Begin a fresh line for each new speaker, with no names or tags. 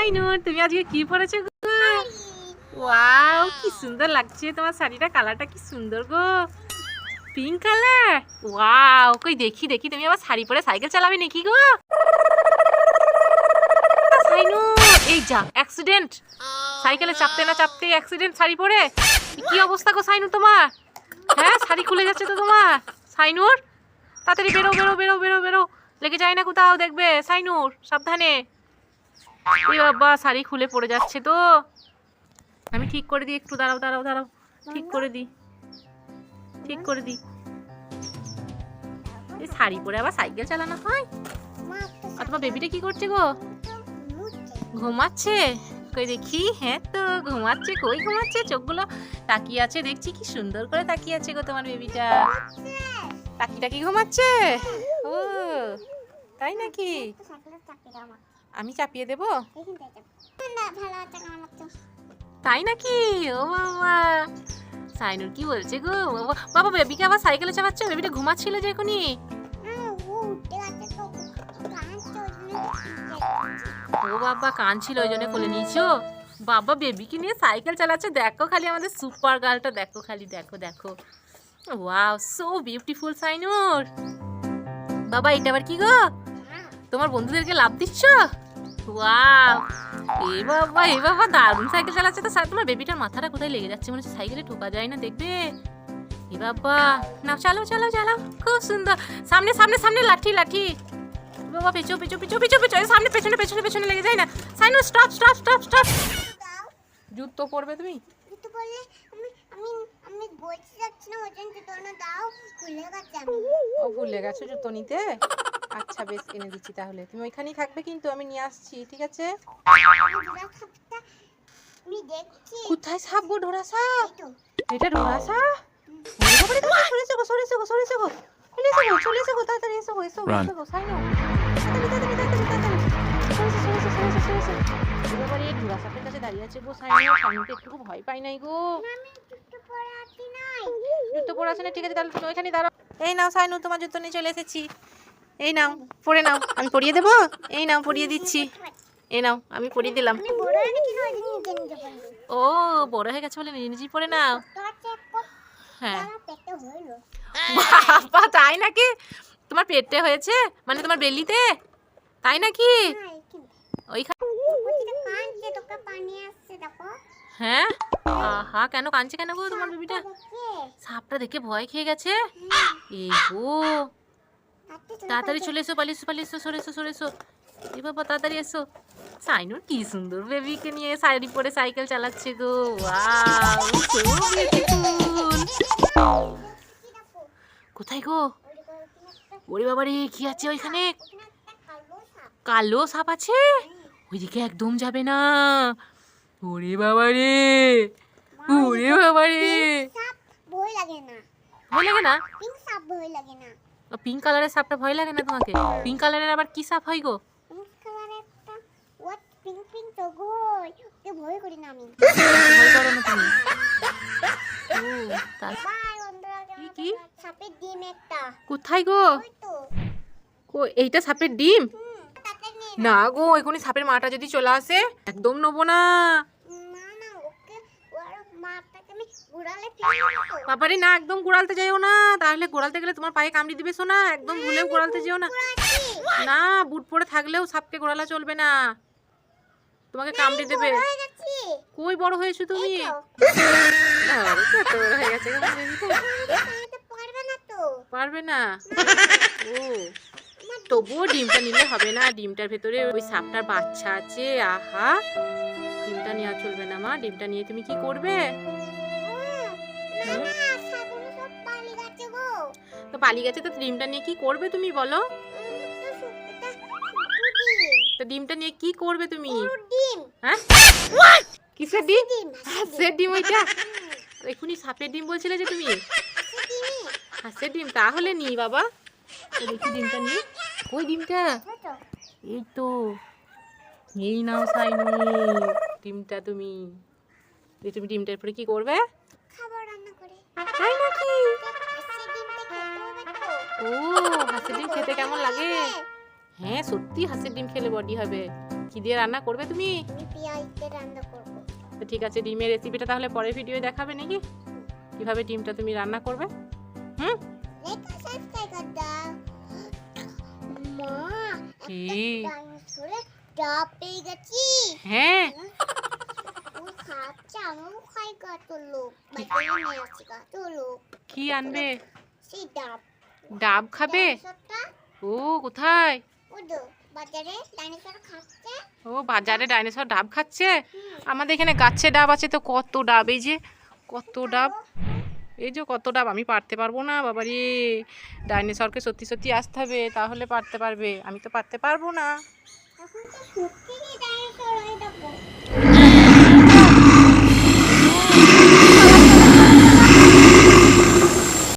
সাইনুর, তুমি আজকে কি পরেছো গো? ওয়াও, কি সুন্দর লাগছে তোমার শাড়িটা, কালারটা কি সুন্দর গো, পিঙ্ক কালার। ওয়াও, কই দেখি দেখি, তুমি আবার শাড়ি পরে সাইকেল চালাবে নাকি গো? সাইনুর, এই যা অ্যাক্সিডেন্ট, সাইকেলে চাপতে না চাপতে অ্যাক্সিডেন্ট শাড়ি পরে। কি অবস্থা গো সাইনুর তোমার? হ্যাঁ, শাড়ি খুলে যাচ্ছে তো তোমার। সাইনুর, তাড়াতাড়ি বেরো বেরো বেরো বেরো বেরো, লেগে যায় না কোথাও, দেখবে সাইনুর, সাবধানে। এই বাবা, শাড়ি খুলে পড়ে যাচ্ছে তো। আমি ঠিক করে দিই, একটু দাঁড়াও দাঁড়াও দাঁড়াও, ঠিক করে দিই, ঠিক করে দিই। এই শাড়ি পরে আবার সাইকেল চালানো হয়? আর তোমার বেবিটা কি করছে গো? ঘুমাচ্ছে? কই দেখি, হ্যাঁ তো ঘুমাচ্ছে। কই ঘুমাচ্ছে? চোখগুলো তাকিয়ে আছে, দেখছি কি সুন্দর করে তাকিয়ে আছে গো তোমার বেবিটা। তাকি টাকি ঘুমাচ্ছে? ও তাই নাকি? আমি চাপিয়ে দেবো? তাই নাকি? ও বাবা, সাইনুর কি বলছে গো? বাবা, বেবিকে আবার সাইকেলে চাপাচ্ছে? বেবিটা ঘুমাচ্ছিল যে এখনই। ও বাবা, কাঁদছিল ওই জন্য কোলে নিয়েছো? বাবা, বেবিকে নিয়ে সাইকেল চালাচ্ছে, দেখো খালি আমাদের সুপার গার্লটা, দেখো খালি, দেখো দেখো। Wow, so beautiful Sainur. বাবা, এটা আবার কি গো? তোমার বন্ধুদেরকে লাভ দিচ্ছ? ওয়াও, এ বাবা এ বাবা, দারুণ সাইকেল চালাচ্ছে তো। তোমার বেবিটার মাথাটা কোথায় লেগে যাচ্ছে, মনে হচ্ছে সাইকেলে ঢোকা যায় না, দেখবে। এ বাবা, নাও, চালাও চালাও চালাও, খুব সুন্দর। সামনে সামনে সামনে, লাঠি লাঠি। বাবা, পেছো পেছো পেছো পেছো পেছো, সামনে পেছনে পেছনে পেছনে লেগে যায় না। সাইনু, স্টপ স্টপ স্টপ স্টপ। জুতো পরবে তুমি? জুতো পরলে আমি বলছি যাচ্ছি না, ওজন জুতো না দাও, ভুলে গেছি আমি। ও, ভুলে গেছো জুতো নিতে? আচ্ছা বেশ, এনে দিচ্ছি তাহলে। তুমি ওইখানেই থাকবে কিন্তু, আমি নিয়ে আসছি, ঠিক আছে? আমি দেখছি। কোথায় সাপ গো? ডোরা সাপ? এটা ডোরা সাপ? সরে এসো গো, সরে এসো গো, সরে এসো গো, চলে এসো গো, চলে এসো গো, তাড়াতাড়ি এসো গো, এসো গো, এসো গো, সাইনো, তাড়াতাড়ি তাড়াতাড়ি তাড়াতাড়ি তাড়াতাড়ি, সরে এসো সরে এসো সরে এসো সরে এসো। এবার এই ডোরা সাপের কাছে দাঁড়িয়ে আছে গো সাইনো, সাইনোকে একটু ভয় পাই নাই গো। আমি জুতো পরে আছি নাই। জুতো পরে আছে না? ঠিক আছে, তাহলে তুমি ওইখানে দাঁড়াও। এই নাও সাইনো, তোমার জুতো নিয়ে চলে এসেছি। এই নাও, পরে নাও, আমি পরিয়ে দেবো। এই নাও, পরিয়ে দিচ্ছি। এই নাও, আমি পরিয়ে দিলাম। ও, বড় হয়ে গেছে বলে নিজে নিজেই পরে নাও। হ্যাঁ বাবা, তাই নাকি? তোমার পেটে হয়েছে, মানে তোমার বেলিতে, তাই নাকি? ওইখানে? হ্যাঁ, আহা, কেন কাঁদছে কেন গো তোমার বেবিটা? সাপটা দেখে ভয় খেয়ে গেছে? এই গো, তাড়াতাড়ি চলে এসো, পালিয়ে এসো পালিয়ে এসো, সরে এসো সরে এসো। এ বাবা, তাড়াতাড়ি এসো। সাইনুর কি সুন্দর বেবিকে নিয়ে শাড়ি পরে সাইকেল চালাচ্ছে গো। Wow, so beautiful. কোথায় গো? ওরে বাবা রে, কি আছে ওইখানে? কালো সাপ আছে? ওইদিকে একদম যাবে না। ওরে বাবা রে, ওরে বাবা রে, ভয় লাগে না? ভয় লাগে না? পিঙ্ক সাপ ভয় লাগে না? পিঙ্ক কালারের সাপটা ভয় লাগে না তোমাকে? পিঙ্ক কালারের আবার কি সাপ হয় গো? পিঙ্ক কালারের একটা হোয়াট পিঙ্ক পিঙ্ক তো গো, ওকে ভয় করি না আমি। ভয় করো না তুমি? ও তাই। কি কি? সাপের ডিম একটা। কোথায় গো? ওই তো। কো, এইটা সাপের ডিম? না গো, এখনই সাপের মাটা যদি চলে আসে, একদম নেবো না। বাবারে না, একদম গোড়ালতে যাইও না, তাহলে গোড়ালতে গেলে তোমার পায়ে কামড়ে দিবে। শোনা, একদম ভুলেও গোড়ালতে যেও না। না, বুট পরে থাকলেও সাপকে গোড়ালা চলবে না, তোমাকে কামড়ে দেবে। কই বড় হয়েছো তুমি? পারবে না? ও, তবুও ডিমটা নিলে হবে না, ডিমটার ভেতরে ওই সাপটার বাচ্চা আছে। আহা, ডিমটা নেওয়া চলবে না মা। ডিমটা নিয়ে তুমি কি করবে? তো পালিয়ে গেছে, তো ডিমটা নিয়ে কি করবে তুমি বলো? তো ডিমটা নিয়ে কি করবে তুমি? হ্যাঁ, কিসের ডিম? হাঁসের ডিম ওইটা? এখনই সাপের ডিম বলছিলে যে তুমি? হাঁসের ডিম? তাহলে নি বাবা, দেখি ডিমটা নি। ওই ডিমটা, এই তো, এই নাও সাইনু ডিমটা। তুমি তুমি ডিমটার পরে কি করবে? খাবার রান্না করে। তাই নাকি? ও, হাঁসের ডিম খেতে কেমন লাগে? হ্যাঁ সত্যি, হাঁসের ডিম খেলে বডি হবে। কি দিয়ে রান্না করবে তুমি?
আমি পেঁয়াজ দিয়ে রান্না করব।
তো ঠিক আছে, ডিমের রেসিপিটা তাহলে পরের ভিডিওয়ে দেখাবে নাকি? কিভাবে ডিমটা তুমি রান্না করবে? হুম?
লেখা সাবস্ক্রাইব করে দাও। মা,
কি?
ডাইনোসরের ডাব পেয়ে গেছি।
হ্যাঁ,
ও খাচ্ছে, আমিও খাই কত লোক। বাজারে নিয়ে আসছি কত লোক।
কি আনবে?
সেই ডাব।
ডাব খাবে?
ডাইনোসরটা
ও কোথায়?
ওই তো বাজারে ডাইনোসর খাচ্ছে।
ও বাজারে ডাইনোসর ডাব খাচ্ছে?
হুম।
আমাদের এখানে গাছে ডাব আছে তো, কত ডাব, এই যে কত ডাব, এই যে কত ডাব। আমি পারতে পারবো না বাবারে, ডাইনোসরকে সত্যি সত্যি আসতে হবে তাহলে পারতে পারবে, আমি তো পারতে পারবো না।
এখন তো সত্যি ডাইনোসর হয়ে যাবো।